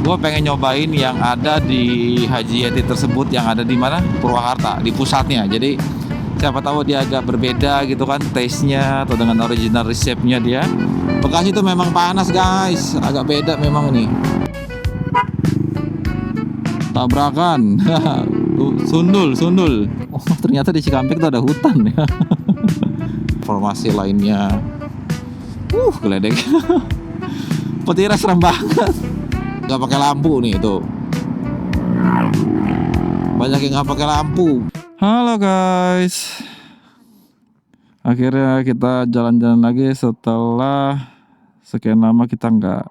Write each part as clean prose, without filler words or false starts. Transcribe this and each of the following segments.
gue pengen nyobain yang ada di Haji Yeti tersebut, yang ada di mana? Purwakarta, di pusatnya. Jadi siapa tahu dia agak berbeda gitu kan taste-nya, atau dengan original resepnya dia. Bekasi itu memang panas guys, agak beda memang ini. Tabrakan. Sundul. Oh, ternyata di Cikampek tuh ada hutan ya. Informasi lainnya. Geledek. Petirnya serem banget. Gak pakai lampu nih itu. Banyak yang gak pakai lampu. Halo guys. Akhirnya kita jalan-jalan lagi setelah sekian lama kita nggak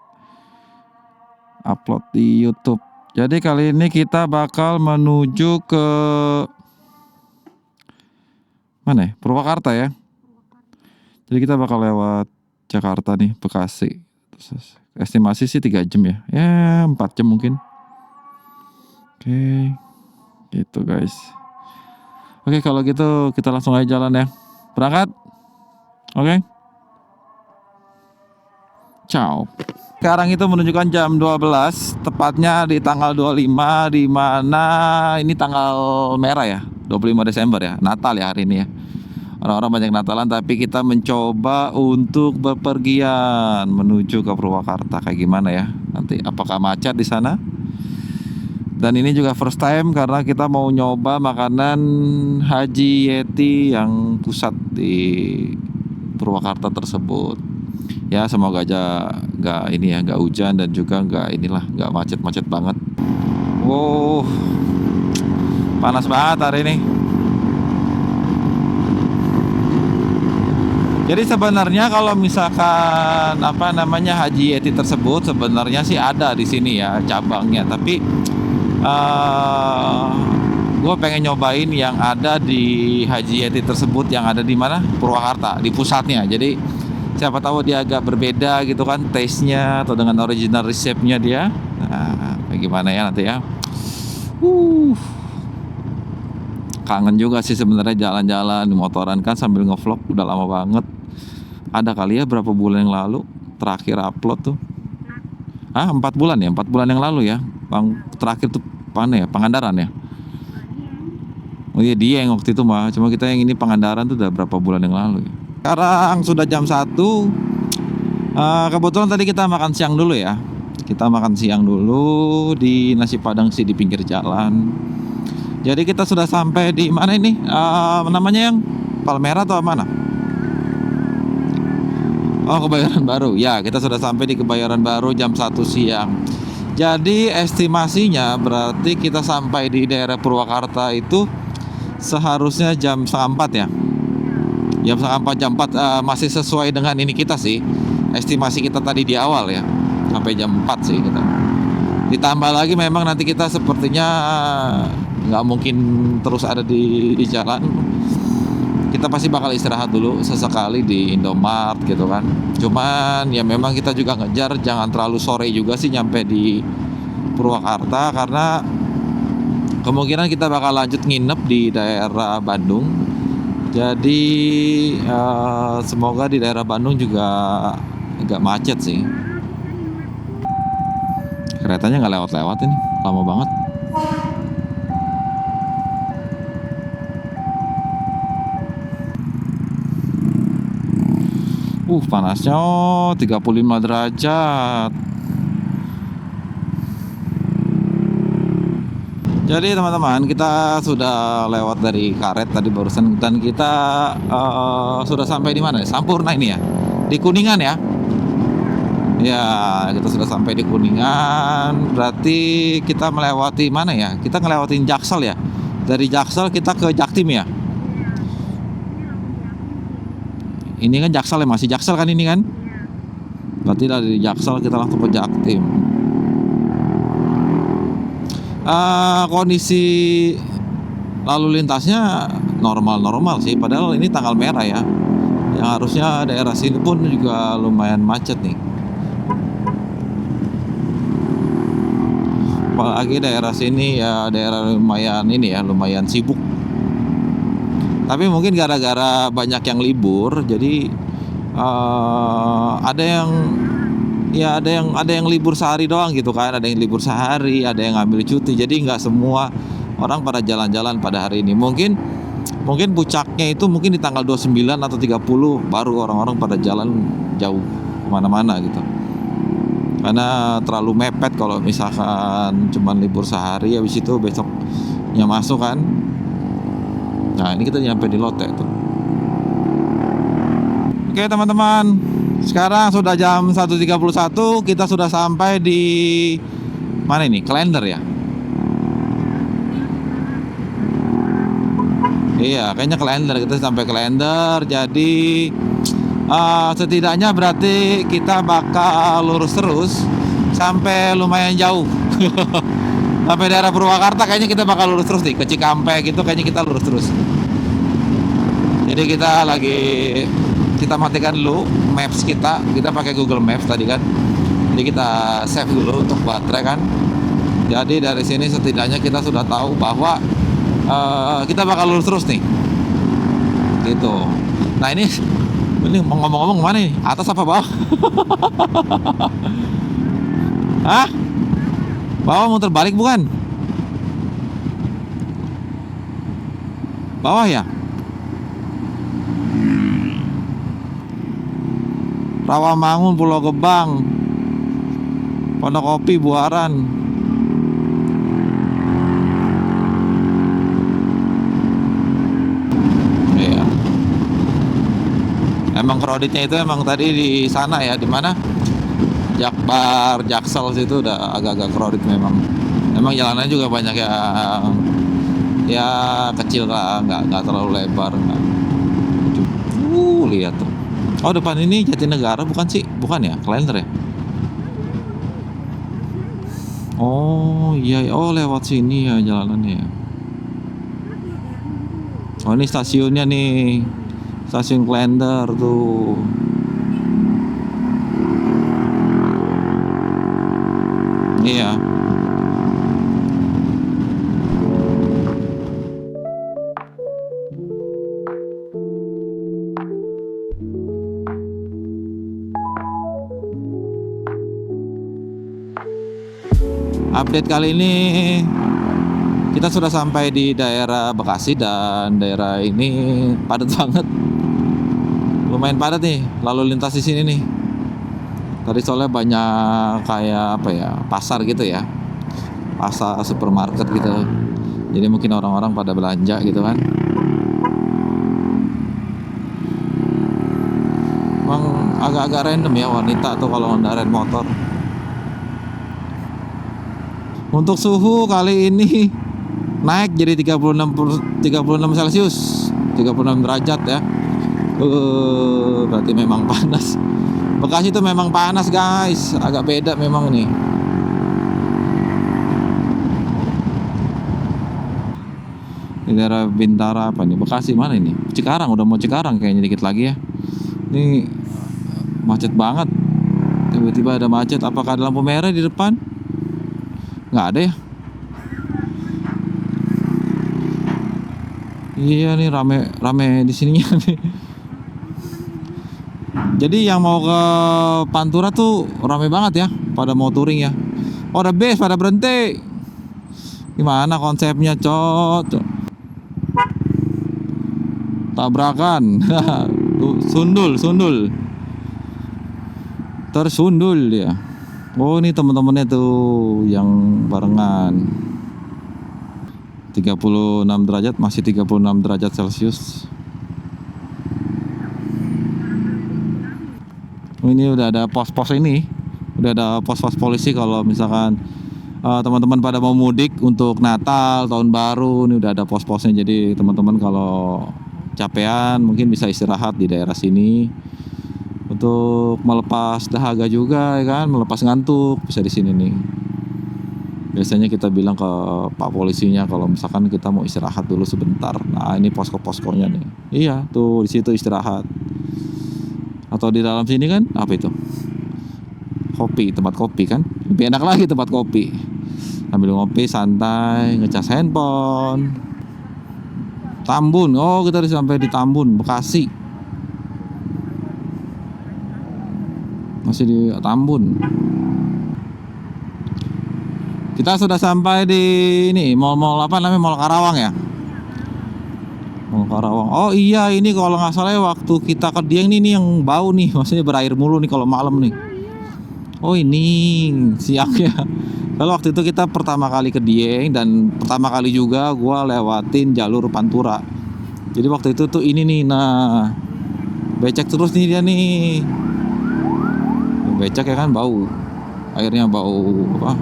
upload di YouTube. Jadi kali ini kita bakal menuju ke mana ya? Purwakarta ya. Jadi kita bakal lewat Jakarta nih, Bekasi. Terus, estimasi sih 3 jam ya. Ya 4 jam mungkin. Oke. Gitu guys. Oke, kalau gitu kita langsung aja jalan ya. Berangkat? Oke. Ciao. Sekarang itu menunjukkan jam 12, tepatnya di tanggal 25, di mana ini tanggal merah ya, 25 Desember ya, Natal ya hari ini ya. Orang-orang banyak Natalan, tapi kita mencoba untuk bepergian menuju ke Purwakarta. Kayak gimana ya? Nanti apakah macet di sana? Dan ini juga first time karena kita mau nyoba makanan Haji Yeti yang pusat di Purwakarta tersebut. Ya semoga aja nggak hujan dan juga nggak macet-macet banget. Wow, panas banget hari ini. Jadi sebenarnya kalau misalkan Haji Yeti tersebut sebenarnya sih ada di sini ya cabangnya, tapi gue pengen nyobain yang ada di Haji Yeti tersebut, yang ada di mana? Purwakarta, di pusatnya. Jadi siapa tahu dia agak berbeda gitu kan taste-nya, atau dengan original resepnya dia. Nah, kayak gimana ya nanti ya. Kangen juga sih sebenarnya jalan-jalan di motoran kan sambil ngevlog, udah lama banget. Ada kali ya berapa bulan yang lalu terakhir upload tuh. 4 bulan ya, 4 bulan yang lalu ya. Bang terakhir tuh mana ya? Pangandaran ya. Oh iya, dia yang waktu itu mah. Cuma kita yang ini Pangandaran tuh udah berapa bulan yang lalu ya. Sekarang sudah jam 1. Kebetulan tadi kita makan siang dulu ya. Kita makan siang dulu di nasi padang sih di pinggir jalan. Jadi kita sudah sampai di mana ini? Namanya yang Palmera atau mana? Oh, Kebayoran Baru. Ya, kita sudah sampai di Kebayoran Baru jam 1 siang. Jadi estimasinya berarti kita sampai di daerah Purwakarta itu seharusnya jam 3:30 ya. Jam 3:30, jam 4 masih sesuai dengan ini kita sih. Estimasi kita tadi di awal ya. Sampai jam 4 sih kita. Ditambah lagi memang nanti kita sepertinya nggak mungkin terus ada di jalan. Kita pasti bakal istirahat dulu sesekali di Indomart gitu kan. Cuman ya memang kita juga ngejar jangan terlalu sore juga sih nyampe di Purwakarta, karena kemungkinan kita bakal lanjut nginep di daerah Bandung. Jadi semoga di daerah Bandung juga agak macet sih. Keretanya nggak lewat-lewat ini, lama banget. Panasnya 35 derajat. Jadi teman-teman, kita sudah lewat dari karet tadi barusan, dan kita sudah sampai di mana? Sampurna ini ya, di Kuningan ya. Ya, kita sudah sampai di Kuningan. Berarti kita melewati mana ya? Kita ngelewatin Jaksel ya. Dari Jaksel kita ke Jaktim ya. Ini kan Jaksel ya, masih Jaksel kan ini kan? Berarti dari Jaksel kita langsung ke Jaktim. Kondisi lalu lintasnya normal-normal sih, padahal ini tanggal merah ya. Yang harusnya daerah sini pun juga lumayan macet nih. Apalagi daerah sini ya, daerah lumayan sibuk. Tapi mungkin gara-gara banyak yang libur, jadi ada yang ya ada yang libur sehari doang gitu kan, ada yang libur sehari, ada yang ngambil cuti. Jadi nggak semua orang pada jalan-jalan pada hari ini. Mungkin puncaknya itu mungkin di tanggal 29 atau 30 baru orang-orang pada jalan jauh kemana-mana gitu. Karena terlalu mepet kalau misalkan cuman libur sehari habis itu besoknya masuk kan. Nah, ini kita nyampe di Lotte tuh. Oke teman-teman, sekarang sudah jam 1.31, kita sudah sampai di mana ini? Klender ya? Iya, kayaknya Klender. Kita sampai Klender. Jadi setidaknya berarti kita bakal lurus terus sampai lumayan jauh. Sampai daerah Purwakarta kayaknya kita bakal lurus terus nih. Ke Cikampek gitu kayaknya kita lurus terus. Jadi kita matikan dulu maps kita pakai Google Maps tadi kan. Jadi kita save dulu untuk baterai kan. Jadi dari sini setidaknya kita sudah tahu bahwa kita bakal lurus terus nih gitu. Nah ini mau ngomong-ngomong kemana nih, atas apa bawah? Hah? Bawah muter balik bukan? Bawah ya? Rawamangun, Pulau Gebang, Pondokopi, Buaran. Emang kreditnya itu emang tadi di sana ya, di mana Jakbar, Jaksel situ udah agak-agak kredit memang. Emang jalanannya juga banyak yang ya kecil lah, nggak terlalu lebar. Lihat tuh. Oh depan ini Jatinegara bukan sih? Bukan ya? Klender ya? Oh iya, oh lewat sini ya jalanannya. Oh ini stasiunnya nih. Stasiun Klender tuh. Iya. Update kali ini kita sudah sampai di daerah Bekasi dan daerah ini padat banget. Lumayan padat nih lalu lintas di sini nih. Tadi soalnya banyak kayak apa ya, pasar gitu ya, pasar supermarket gitu. Jadi mungkin orang-orang pada belanja gitu kan. Emang agak-agak random ya wanita tuh kalau ngendarin motor. Untuk suhu kali ini naik jadi 36 Celcius, 36 derajat ya. Berarti memang panas. Bekasi itu memang panas guys, agak beda memang nih. Di daerah Bintara apa nih? Bekasi mana ini? Cikarang, udah mau Cikarang kayaknya dikit lagi ya. Ini macet banget. Tiba-tiba ada macet. Apakah ada lampu merah di depan? Nggak ada ya? Iya nih rame di sininya nih. Jadi yang mau ke Pantura tuh rame banget ya, pada mau touring ya. Oh, ada bus pada berhenti. Gimana konsepnya, Cot? Tabrakan. Sundul. Tersundul dia. Oh, ini teman-temannya tuh yang barengan. 36 derajat, masih 36 derajat Celcius. Ini udah ada pos-pos ini, udah ada pos-pos polisi kalau misalkan teman-teman pada mau mudik untuk Natal, Tahun Baru, ini udah ada pos-posnya. Jadi teman-teman kalau capean mungkin bisa istirahat di daerah sini untuk melepas dahaga juga ya kan, melepas ngantuk bisa di sini nih. Biasanya kita bilang ke Pak polisinya kalau misalkan kita mau istirahat dulu sebentar. Nah, ini posko-poskonya nih. Iya, tuh di situ istirahat. Atau di dalam sini kan apa itu, kopi, tempat kopi kan lebih enak lagi, tempat kopi sambil ngopi santai ngecas handphone. Tambun, oh kita udah sampai di Tambun, Bekasi. masih di Tambun. Kita sudah sampai di ini mall apa namanya, Mall Karawang ya. Mall Karawang. Oh iya, ini kalau nggak salah waktu kita ke Dieng ini yang bau nih, maksudnya berair mulu nih kalau malam nih. Oh ini siang ya. Kalau waktu itu kita pertama kali ke Dieng dan pertama kali juga gua lewatin jalur Pantura. Jadi waktu itu tuh ini nih, nah becek terus nih dia nih. Becek ya kan, bau. Airnya bau apa?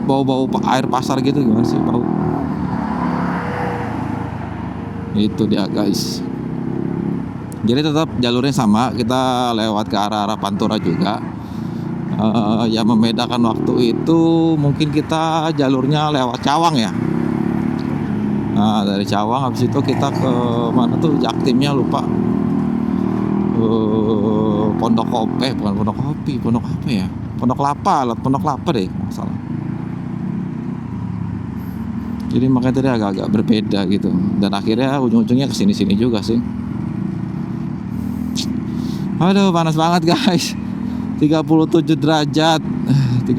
Bau-bau air pasar gitu, gimana sih bau? Itu dia guys. Jadi tetap jalurnya sama, kita lewat ke arah Pantura juga. Yang membedakan waktu itu mungkin kita jalurnya lewat Cawang ya. Nah dari Cawang habis itu kita ke mana tuh, Jaktimnya lupa. Pondok Kopi, bukan Pondok Kopi, Pondok apa ya? Pondok Lapa deh masalah. Jadi makanya tadi agak-agak berbeda gitu. Dan akhirnya ujung-ujungnya kesini-sini juga sih. Aduh panas banget guys, 37 derajat. 37,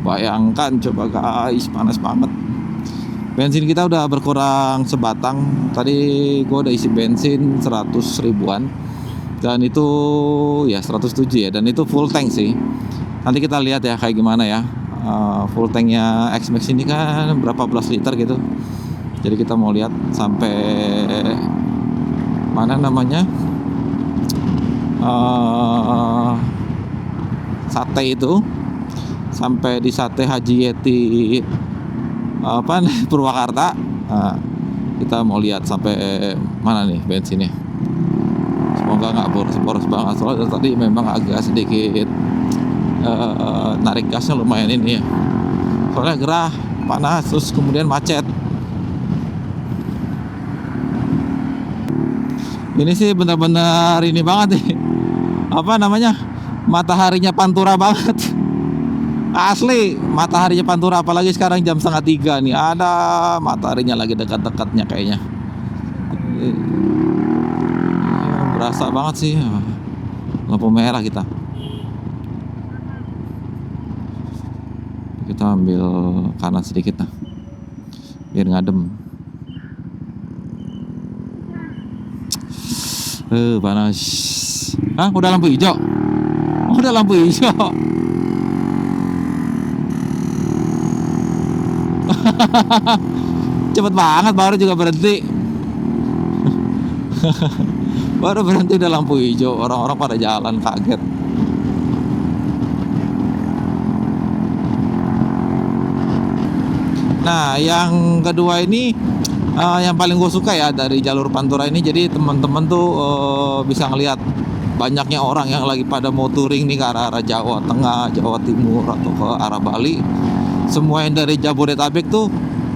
bayangkan coba guys, panas banget. Bensin kita udah berkurang sebatang. Tadi gua udah isi bensin 100 ribuan. Dan itu ya 107 ya. Dan itu full tank sih. Nanti kita lihat ya kayak gimana ya. Full tanknya X-Max ini kan berapa belas liter gitu. Jadi kita mau lihat sampai mana namanya, Sate itu, sampai di Sate Haji Yeti apa nih, Purwakarta. Nah, kita mau lihat sampai mana nih bensinnya. Semoga nggak boros banget, soalnya tadi memang agak sedikit narik gasnya lumayan ini ya, soalnya gerah, panas, terus kemudian macet. Ini sih benar-benar ini banget nih, apa namanya, mataharinya Pantura banget. Asli mataharinya Pantura, apalagi sekarang jam 2:30 nih, ada mataharinya lagi dekat-dekatnya kayaknya. Berasa banget sih. Lampu merah kita ambil kanan sedikit nah, biar ngadem. Panas. Hah, udah lampu hijau? Oh, udah lampu hijau. Cepet banget, baru juga berhenti. Baru berhenti udah lampu hijau, orang-orang pada jalan kaget. Nah, yang kedua ini yang paling gue suka ya dari jalur Pantura ini. Jadi teman-teman tuh bisa ngelihat banyaknya orang yang lagi pada mau touring nih ke arah Jawa Tengah, Jawa Timur, atau ke arah Bali. Semua yang dari Jabodetabek tuh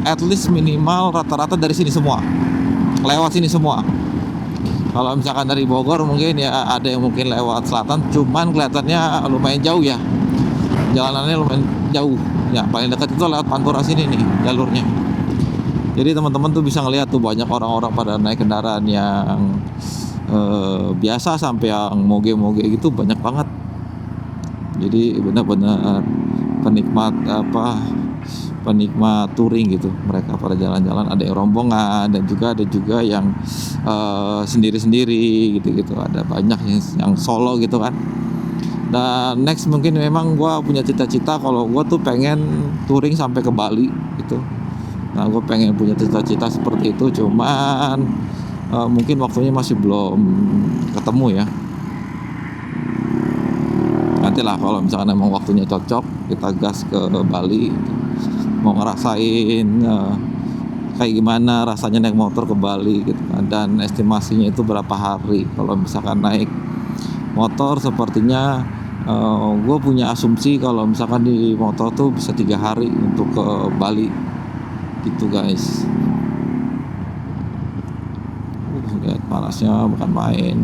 at least minimal rata-rata dari sini semua, lewat sini semua. Kalau misalkan dari Bogor mungkin ya ada yang mungkin lewat selatan, cuman kelihatannya lumayan jauh ya, jalanannya lumayan jauh ya. Paling dekat itu lewat Pantura sini nih jalurnya. Jadi teman-teman tuh bisa ngelihat tuh banyak orang-orang pada naik kendaraan yang biasa sampai yang moge-moge gitu, banyak banget. Jadi benar-benar penikmat touring gitu. Mereka pada jalan-jalan, ada yang rombongan dan juga ada yang sendiri-sendiri gitu. Ada banyak yang solo gitu kan. Dan next mungkin memang gue punya cita-cita kalau gue tuh pengen touring sampai ke Bali gitu. Nah, gue pengen punya cita-cita seperti itu, cuman mungkin waktunya masih belum ketemu ya. Nantilah kalau misalkan emang waktunya cocok, kita gas ke Bali, mau ngerasain kayak gimana rasanya naik motor ke Bali gitu kan. Dan estimasinya itu berapa hari. Kalau misalkan naik motor sepertinya gue punya asumsi kalau misalkan di motor tuh bisa 3 hari untuk ke Bali gitu guys. Lihat panasnya bukan main.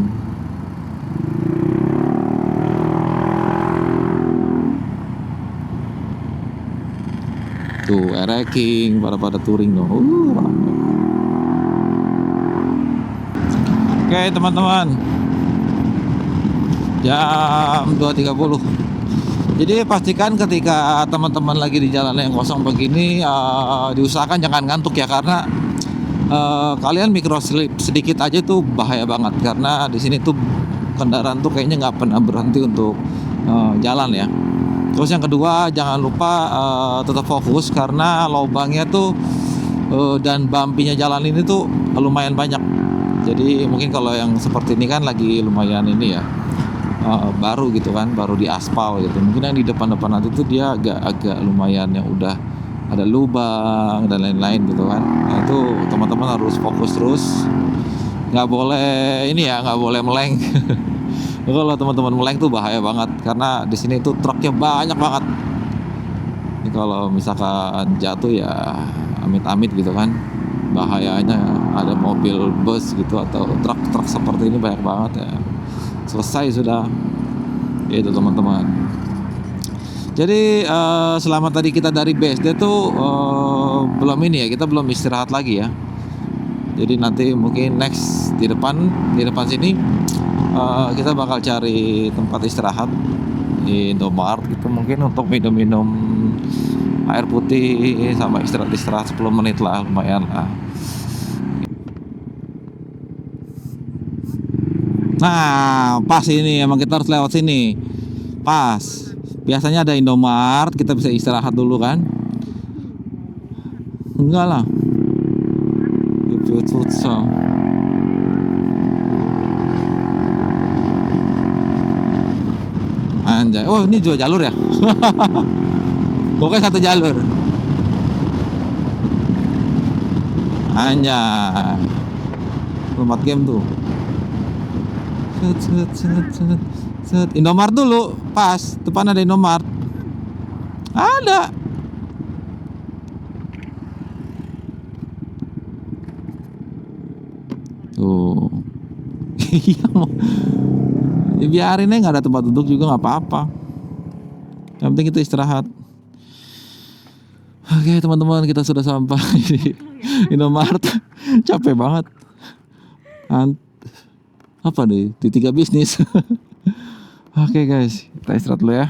Tuh ereking pada touring dong. Oke teman-teman, jam 2.30. Jadi pastikan ketika teman-teman lagi di jalan yang kosong begini, diusahakan jangan ngantuk ya, karena kalian microslip sedikit aja tuh bahaya banget, karena di sini tuh kendaraan tuh kayaknya nggak pernah berhenti untuk jalan ya. Terus yang kedua, jangan lupa tetap fokus, karena lubangnya tuh dan bumpy-nya jalan ini tuh lumayan banyak. Jadi mungkin kalau yang seperti ini kan lagi lumayan ini ya, baru gitu kan, baru di aspal gitu. Mungkin yang di depan-depan nanti tuh dia agak lumayan yang udah ada lubang dan lain-lain gitu kan. Nah, itu teman-teman harus fokus terus, nggak boleh ini ya, nggak boleh meleng. Kalau teman-teman meleng tuh bahaya banget, karena di sini tuh truknya banyak banget. Ini kalau misalkan jatuh ya amit-amit gitu kan, bahayanya ada mobil bus gitu atau truk seperti ini banyak banget ya. Selesai sudah itu teman-teman. Jadi selama tadi kita dari BSD tuh belum ini ya, kita belum istirahat lagi ya. Jadi nanti mungkin next di depan sini kita bakal cari tempat istirahat di Indomaret gitu, mungkin untuk minum-minum air putih sama istirahat 10 menit lah, lumayan lah. Nah, pas ini emang kita harus lewat sini. Pas. Biasanya ada Indomaret, kita bisa istirahat dulu kan? Enggak lah. Futsal. Anjay. Oh, ini dua jalur ya? Pokoknya satu jalur. Anjay. Tempat game tuh. Set. Indomaret dulu, pas depan ada Indomaret. Ada. Tuh. Iya mau. Ya, biarin aja, nggak ada tempat duduk juga nggak apa-apa. Yang penting kita istirahat. Oke teman-teman, kita sudah sampai di Indomaret. Capek banget. Apa deh di 3 bisnis. Oke guys, kita istirahat dulu ya.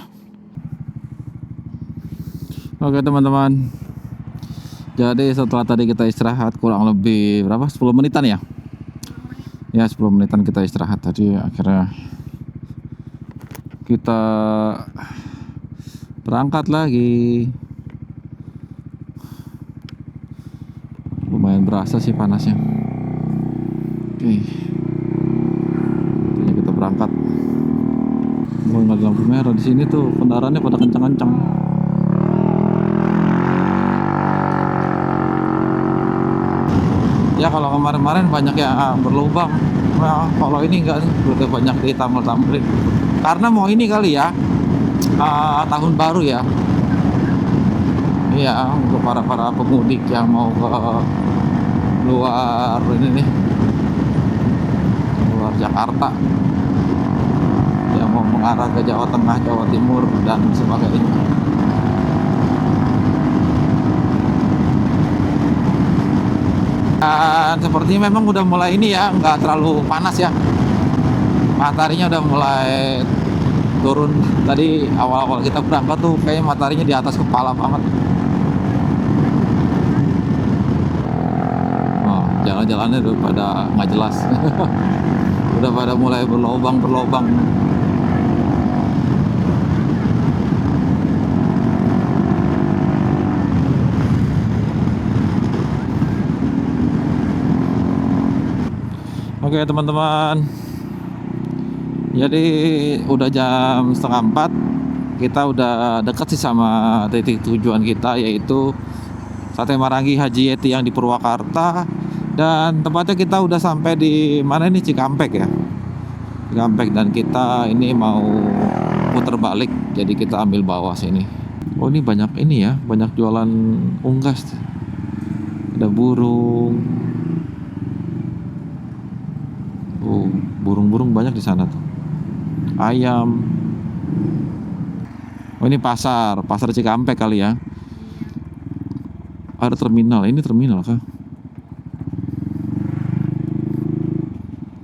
Oke teman-teman, jadi setelah tadi kita istirahat kurang lebih berapa, 10 menitan ya. Ya 10 menitan kita istirahat tadi, akhirnya kita berangkat lagi. Lumayan berasa sih panasnya. Oke, kita berangkat. Mau nggak lampu merah di sini tuh kendaraannya pada kencang-kencang. Ya kalau kemarin-kemarin banyak yang berlubang. Nah, kalau ini enggak, udah banyak ditambal-tambalin. Karena mau ini kali ya, tahun baru ya. Iya, untuk para pemudik yang mau ke luar ini nih, luar Jakarta, yang mau mengarah ke Jawa Tengah, Jawa Timur dan sebagainya. Dan sepertinya memang udah mulai ini ya, nggak terlalu panas ya. Mataharinya udah mulai turun. Tadi awal-awal kita berangkat tuh kayaknya mataharinya di atas kepala banget. Oh, jalan-jalannya udah pada nggak jelas. Udah pada mulai berlobang. Oke teman-teman, jadi udah jam 3:30, kita udah dekat sih sama titik tujuan kita, yaitu Sate Marangi Haji Yeti yang di Purwakarta. Dan tempatnya kita udah sampai di mana ini, Cikampek ya, Cikampek. Dan kita ini mau putar balik, jadi kita ambil bawah sini. Oh ini banyak ini ya, banyak jualan unggas, ada burung. Oh, burung-burung banyak di sana tuh. Ayam. Oh ini pasar Cikampek kali ya. Ada terminal. Ini terminal kah?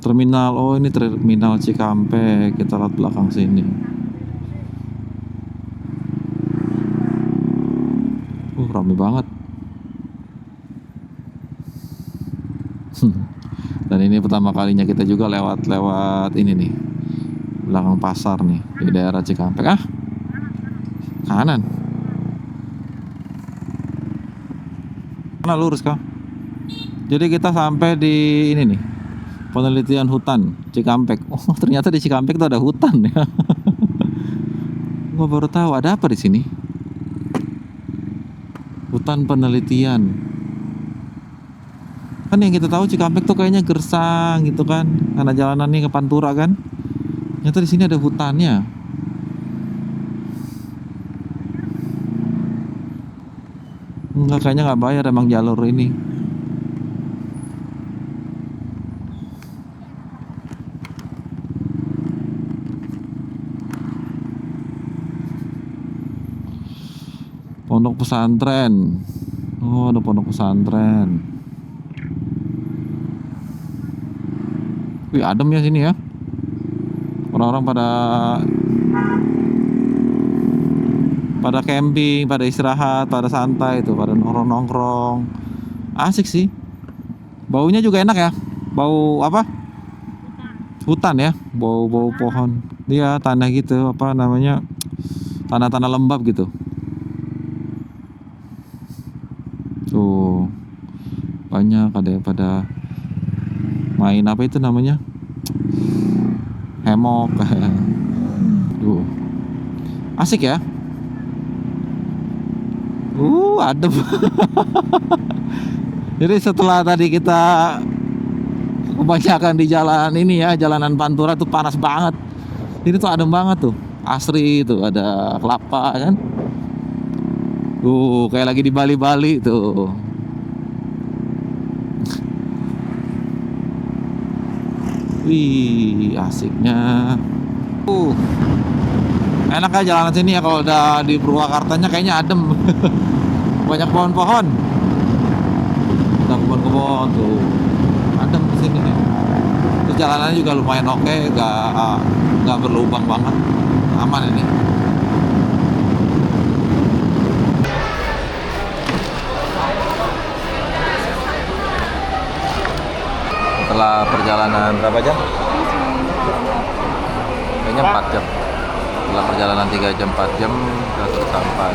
Terminal, oh ini terminal Cikampek. Kita lihat belakang sini. Rame banget. Dan ini pertama kalinya kita juga lewat ini nih, belakang pasar nih di daerah Cikampek. Kanan. Mana lurus kah? Jadi kita sampai di ini nih, penelitian hutan Cikampek. Oh, ternyata di Cikampek tuh ada hutan ya. Gua baru tahu ada apa di sini. Hutan penelitian. Kan yang kita tahu Cikampek tuh kayaknya gersang gitu kan, karena jalanannya ke Pantura kan. Ternyata di sini ada hutannya. Enggak, kayaknya nggak bayar emang jalur ini. Pondok pesantren. Oh, ada pondok pesantren. Wih, adem ya sini ya. Orang-orang pada camping, pada istirahat, pada santai itu, pada nongkrong-nongkrong. Asik sih. Baunya juga enak ya. Bau apa? Hutan ya, bau-bau pohon. Dia tanah gitu, apa namanya? Tanah-tanah lembab gitu. Tuh. Banyak ada pada main apa itu namanya, hemok. Tuh, asik ya. Adem. Jadi setelah tadi kita kebanyakan di jalan ini ya, jalanan Pantura tuh panas banget, ini tuh adem banget tuh, asri itu ada kelapa kan. Kayak lagi di Bali tuh. Wih, asiknya. Enak aja jalanan sini ya, kalau udah di Purwakartanya kayaknya adem. Banyak pohon-pohon. Ada kebun-kebun tuh. Adem di sini. Terus jalanannya juga lumayan oke, nggak berlubang banget. Aman ini. Setelah perjalanan berapa jam? Kayaknya 4 jam. Setelah perjalanan 3 jam 4 jam kita sudah sampai.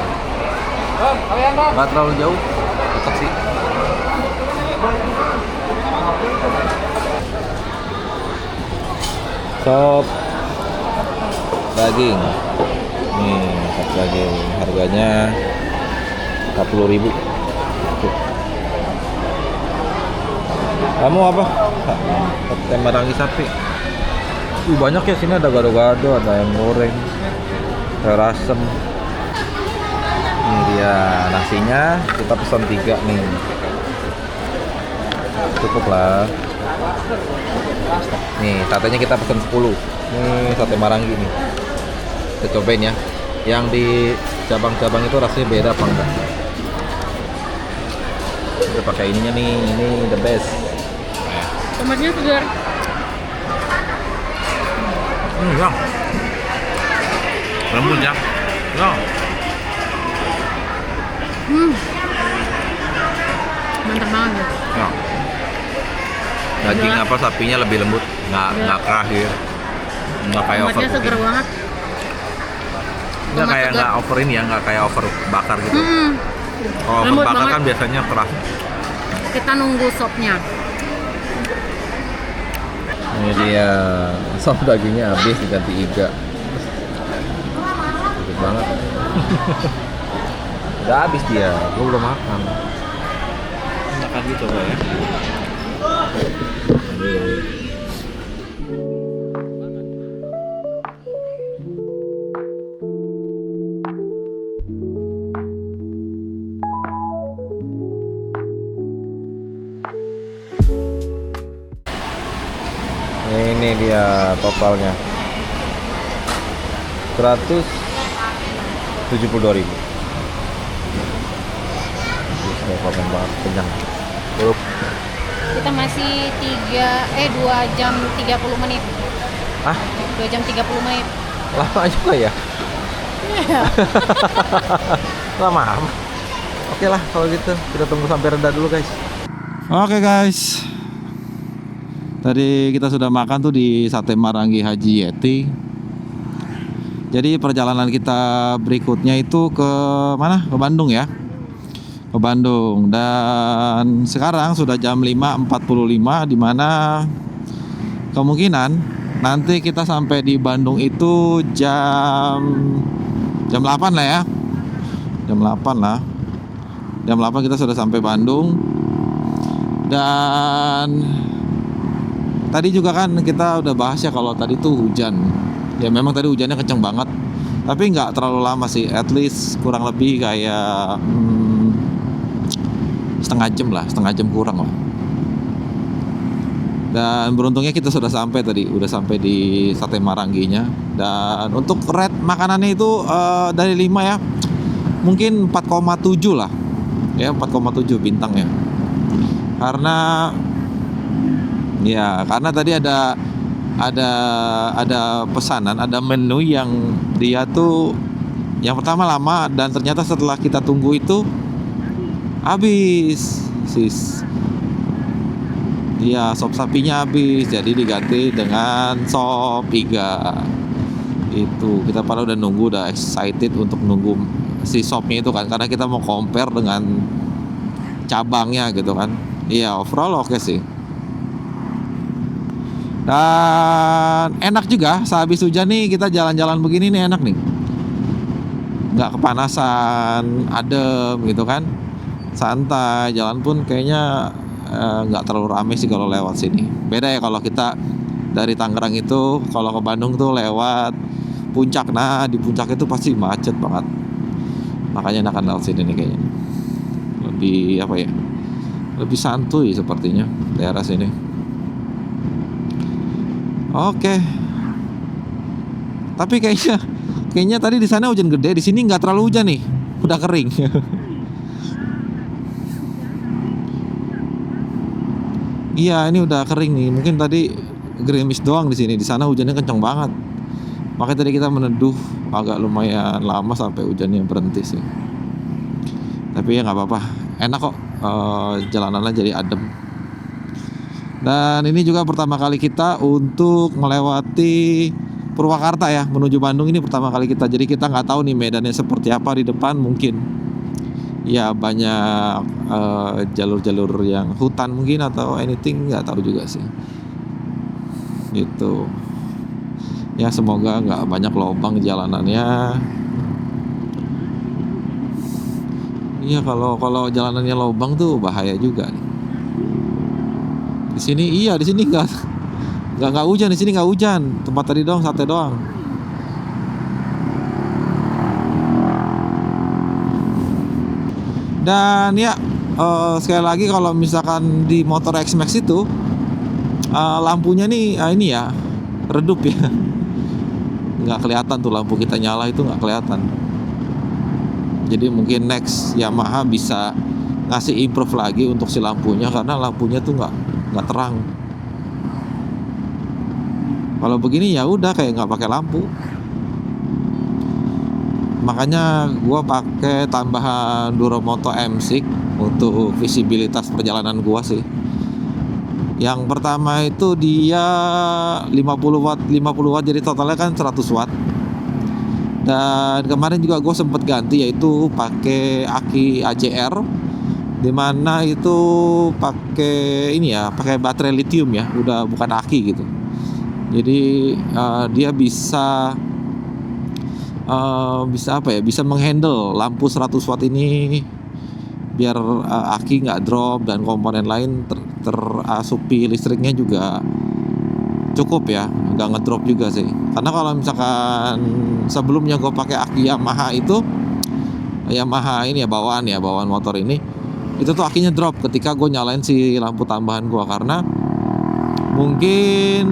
Nggak terlalu jauh, dekat sih. Sop daging. Nih, sop daging. Harganya 40.000. Kamu apa? Sate Marangi sapi. Banyak ya sini, ada gado-gado, ada ayam goreng, ada rasem. Ini dia nasinya, kita pesan 3 nih. Cukup lah. Nih, satenya kita pesan 10. Nih, sate Marangi nih. Kita cobain ya. Yang di cabang-cabang itu rasanya beda apa enggak? Kita pakai ininya nih, ini the best. Tomatnya segar. Ya. Lembut ya. Ya. Mantap banget ya. Ya. Daging apa sapinya lebih lembut, nggak kahir, nggak kayak over Tomatnya segar cooking. banget. Nggak kayak segar. nggak over ini ya, nggak kayak over bakar gitu. Kalau over Lembut bakar banget. kan biasanya keras. Kita nunggu sopnya. Ini dia sop dagingnya habis diganti iga. Lembut banget. Udah habis dia, gue belum makan. Makan gitu coba ya. Ini dia totalnya 172.000. Saya komen banget, kenyang. Kita masih 2 jam 30 menit. Ah, 2 jam 30 menit. lama juga ya? Iya. Lama. Oke lah kalau gitu, kita tunggu sampai reda dulu guys. Oke guys, tadi kita sudah makan tuh di Sate Marangi Haji Yeti. Jadi perjalanan kita berikutnya itu ke mana? Ke Bandung ya. Ke Bandung, dan sekarang sudah jam 5.45, di mana kemungkinan nanti kita sampai di Bandung itu jam 8 lah ya. Jam 8 lah. Jam 8 kita sudah sampai Bandung. Dan tadi juga kan kita udah bahas ya kalau tadi tuh hujan. Ya memang tadi hujannya kenceng banget, tapi nggak terlalu lama sih, at least kurang lebih kayak setengah jam kurang lah. Dan beruntungnya kita sudah sampai tadi, udah sampai di Sate Marangginya. Dan untuk rate makanannya itu dari 5 ya, mungkin 4,7 lah ya, 4,7 bintangnya. Karena tadi ada pesanan, ada menu yang dia tuh yang pertama lama, dan ternyata setelah kita tunggu itu habis sop sapinya habis, jadi diganti dengan sop iga. Itu kita pada udah nunggu, udah excited untuk nunggu si sopnya itu kan, karena kita mau compare dengan cabangnya gitu kan. Iya, overall oke sih. Dan enak juga, sehabis hujan nih kita jalan-jalan begini nih enak nih. Nggak kepanasan, adem gitu kan. Santai, jalan pun kayaknya nggak terlalu rame sih kalau lewat sini. Beda ya kalau kita dari Tangerang itu, kalau ke Bandung tuh lewat Puncak. Nah di Puncak itu pasti macet banget. Makanya enakan lewat sini nih kayaknya. Lebih apa ya? Lebih santuy sepertinya daerah sini. Oke. Tapi kayaknya tadi di sana hujan gede, di sini nggak terlalu hujan nih, udah kering. Iya, ini udah kering nih. Mungkin tadi gerimis doang di sini. Di sana hujannya kencang banget. Makanya tadi kita meneduh agak lumayan lama sampai hujannya berhenti sih. Tapi ya nggak apa-apa, enak kok. Jalanannya jadi adem. Dan ini juga pertama kali kita untuk melewati Purwakarta ya, menuju Bandung. Ini pertama kali kita, jadi kita nggak tahu nih medannya seperti apa. Di depan mungkin ya banyak jalur-jalur yang hutan mungkin atau anything, nggak tahu juga sih. Gitu ya, semoga nggak banyak lubang jalanannya. Iya, kalau jalanannya lubang tuh bahaya juga nih. Di sini nggak hujan, di sini nggak hujan. Tempat tadi doang, sate doang. Dan ya sekali lagi, kalau misalkan di motor X-Max itu lampunya nih ini ya redup ya. Nggak kelihatan tuh lampu kita nyala, itu nggak kelihatan. Jadi mungkin next Yamaha bisa ngasih improve lagi untuk si lampunya, karena lampunya tuh nggak terang. Kalau begini ya udah kayak nggak pakai lampu. Makanya gua pakai tambahan Duromoto M6 untuk visibilitas perjalanan gua sih. Yang pertama itu dia 50 watt, jadi totalnya kan 100 watt. Dan kemarin juga gue sempet ganti, yaitu pakai aki AJR, dimana itu pakai pakai baterai lithium ya, udah bukan aki gitu. Jadi dia bisa bisa menghandle lampu 100 watt ini, biar aki nggak drop, dan komponen lain terasupi listriknya juga cukup ya, nggak ngedrop juga sih. Karena kalau misalkan sebelumnya gue pakai aki Yamaha itu, Yamaha ini ya bawaan motor ini, itu tuh akinya drop ketika gue nyalain si lampu tambahan gue, karena mungkin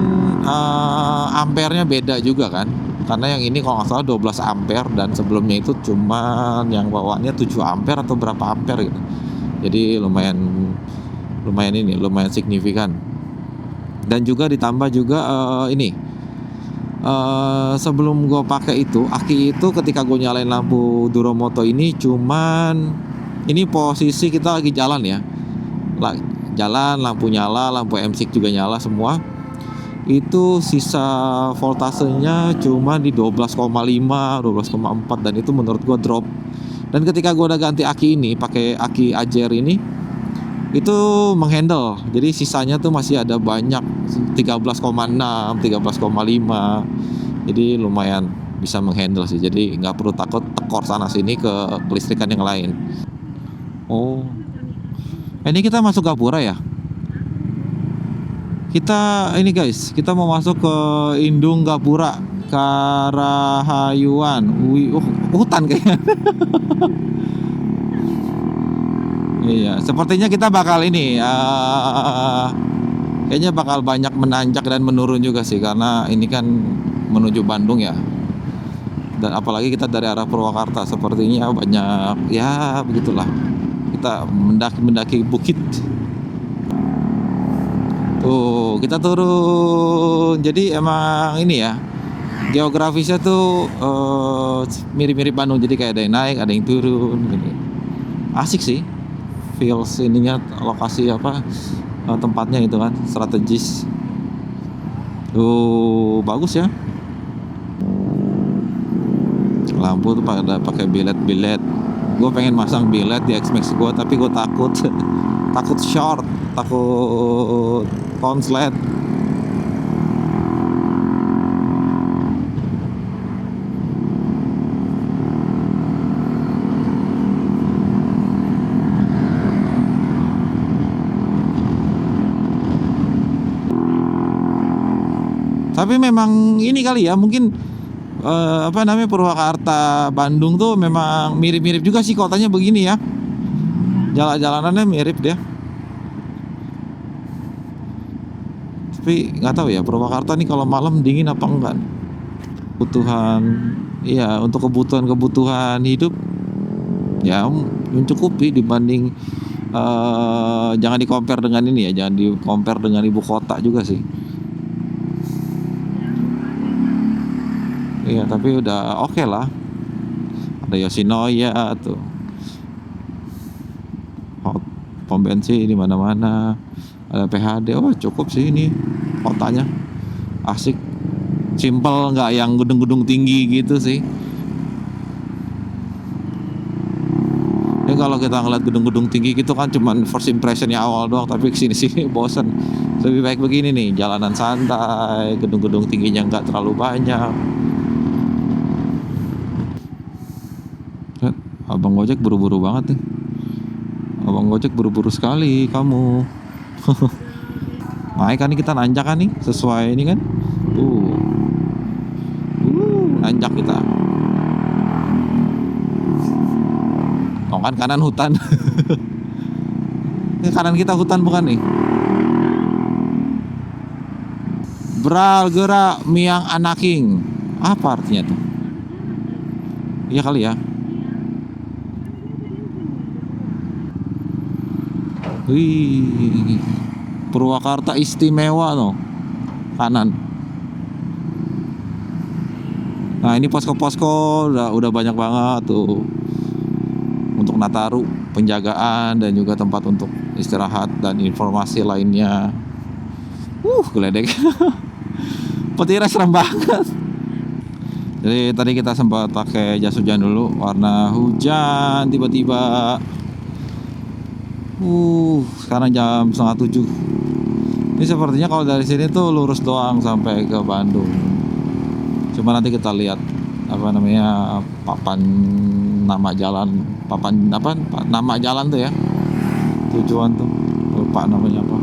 ampernya beda juga kan. Karena yang ini kalau nggak salah 12 ampere, dan sebelumnya itu cuma yang bawaannya 7 ampere atau berapa ampere gitu. Jadi lumayan lumayan signifikan. Dan juga ditambah juga sebelum gue pakai itu aki itu, ketika gue nyalain lampu Duromoto ini, cuman ini posisi kita lagi jalan ya, jalan, lampu nyala, lampu MSIG juga nyala semua. Itu sisa voltasenya cuma di 12,5, 12,4, dan itu menurut gue drop. Dan ketika gue udah ganti aki ini, pakai aki Acer ini, itu menghandle. Jadi sisanya tuh masih ada banyak, 13,6, 13,5. Jadi lumayan bisa menghandle sih. Jadi nggak perlu takut tekor sana sini ke kelistrikan yang lain. Oh, ini kita masuk Gapura ya? Kita ini guys, kita mau masuk ke Indung Gapura, Karahayuan. Hutan kayaknya. Iya, sepertinya kita bakal ini kayaknya bakal banyak menanjak dan menurun juga sih, karena ini kan menuju Bandung ya. Dan apalagi kita dari arah Purwakarta, sepertinya banyak ya begitulah. Kita mendaki bukit. Tuh, kita turun. Jadi emang ini ya, geografisnya tuh mirip-mirip Bandung. Jadi kayak ada yang naik, ada yang turun gitu. Asik sih. Feels ininya, lokasi tempatnya itu kan strategis. Tuh bagus ya. Lampu tuh pakai bilet. Gue pengen masang bilet di X-Max gue, tapi gue takut takut short, takut konslet. Tapi memang ini kali ya, mungkin Purwakarta Bandung tuh memang mirip-mirip juga sih kotanya begini ya. Jalan-jalanannya mirip dia. Tapi nggak tahu ya Purwakarta nih kalau malam dingin apa enggak. Iya, untuk kebutuhan hidup ya mencukupi dibanding jangan di-compare dengan ini ya, jangan di-compare dengan ibu kota juga sih. Iya, tapi udah oke lah. Ada Yoshinoya tuh. Pom bensin di mana-mana. Ada PHD. Oh, cukup sih ini kotanya. Asik. Simple, nggak yang gedung-gedung tinggi gitu sih. Ya kalau kita ngeliat gedung-gedung tinggi gitu kan cuman first impressionnya awal doang, tapi kesini-sini bosen. Lebih baik begini nih, jalanan santai, gedung-gedung tingginya nggak terlalu banyak. Abang Gojek buru-buru banget nih. Abang Gojek buru-buru sekali kamu. Naik kan nih, kita nanjak kan nih, sesuai ini kan. Nanjak kita. Oh kan kanan hutan. Ini kanan kita hutan bukan nih? Bral gerak miang anaking. Apa artinya tuh? Iya kali ya. Wih, Purwakarta istimewa no, kanan. Nah ini posko-posko udah banyak banget tuh untuk Nataru, penjagaan dan juga tempat untuk istirahat dan informasi lainnya. Geledek. Petirnya serem banget. Jadi tadi kita sempat pakai jas hujan dulu, warna hujan tiba-tiba. Sekarang jam 6:30. Ini sepertinya kalau dari sini tuh lurus doang sampai ke Bandung. Cuma nanti kita lihat papan nama jalan, nama jalan tuh ya, tujuan tuh lupa namanya apa.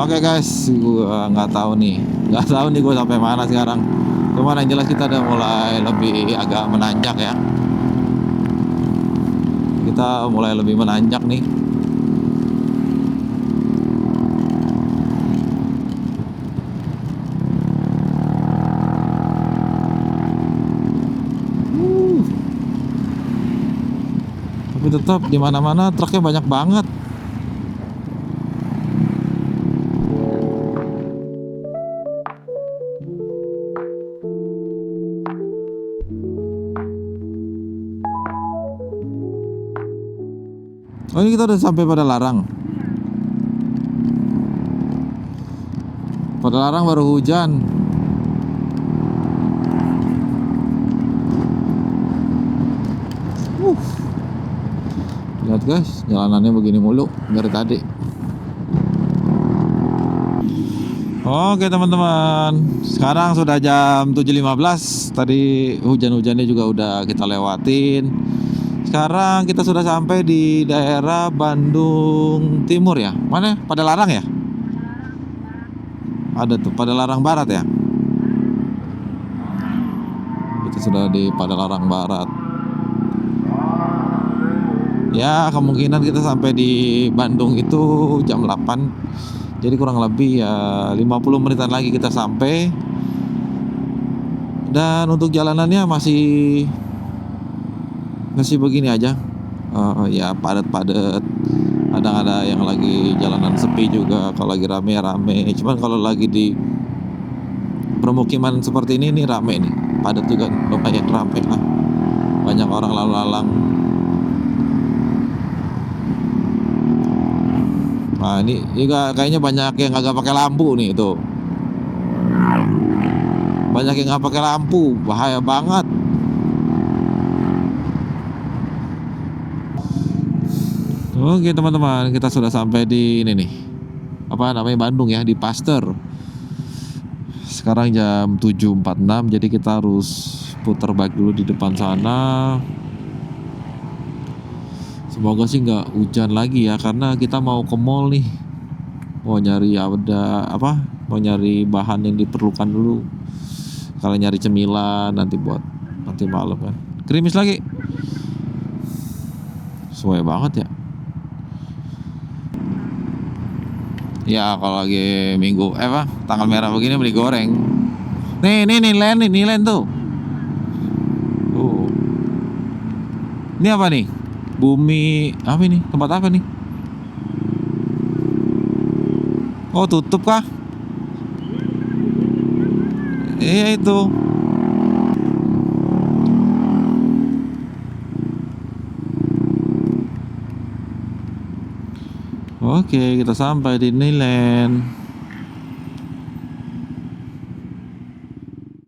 Oke guys, gua nggak tahu nih gua sampai mana sekarang. Cuman yang jelas kita udah mulai lebih agak menanjak ya. Kita mulai lebih menanjak nih. Tapi tetap di mana-mana truknya banyak banget. Oh, ini kita udah sampai pada Larang. Pada Larang baru hujan. Lihat guys, jalanannya begini mulu dari tadi. Oke teman-teman, sekarang sudah jam 7.15. Tadi hujan-hujannya juga udah kita lewatin. Sekarang kita sudah sampai di daerah Bandung Timur ya. Mana? Pada Larang ya? Ada tuh, pada Larang Barat ya. Kita sudah di pada Larang Barat. Ya, kemungkinan kita sampai di Bandung itu jam 8. Jadi kurang lebih ya 50 menitan lagi kita sampai. Dan untuk jalanannya masih begini aja. Ya padat-padat. Kadang ada yang lagi jalanan sepi juga, kalau lagi rame-rame. Cuman kalau lagi di permukiman seperti ini rame nih. Padat juga, lumayan rame lah. Banyak orang lalu lalang. Nah ini juga kayaknya banyak yang agak pakai lampu nih tuh. Banyak yang nggak pakai lampu, bahaya banget. Oke teman-teman, kita sudah sampai di ini nih. Apa namanya, Bandung ya, di Pasteur. Sekarang jam 7.46, jadi kita harus putar balik dulu di depan sana. Semoga sih nggak hujan lagi ya, karena kita mau ke mall nih. Mau nyari mau nyari bahan yang diperlukan dulu. Kalau nyari cemilan nanti buat nanti malam kan. Gerimis lagi. Sesuai banget ya. Ya kalau lagi minggu tanggal merah begini beli goreng. Nih Nilen tuh. Ini apa nih? Bumi apa ini? Tempat apa nih? Oh, tutup kah? Iya itu. Oke, kita sampai di Nilen.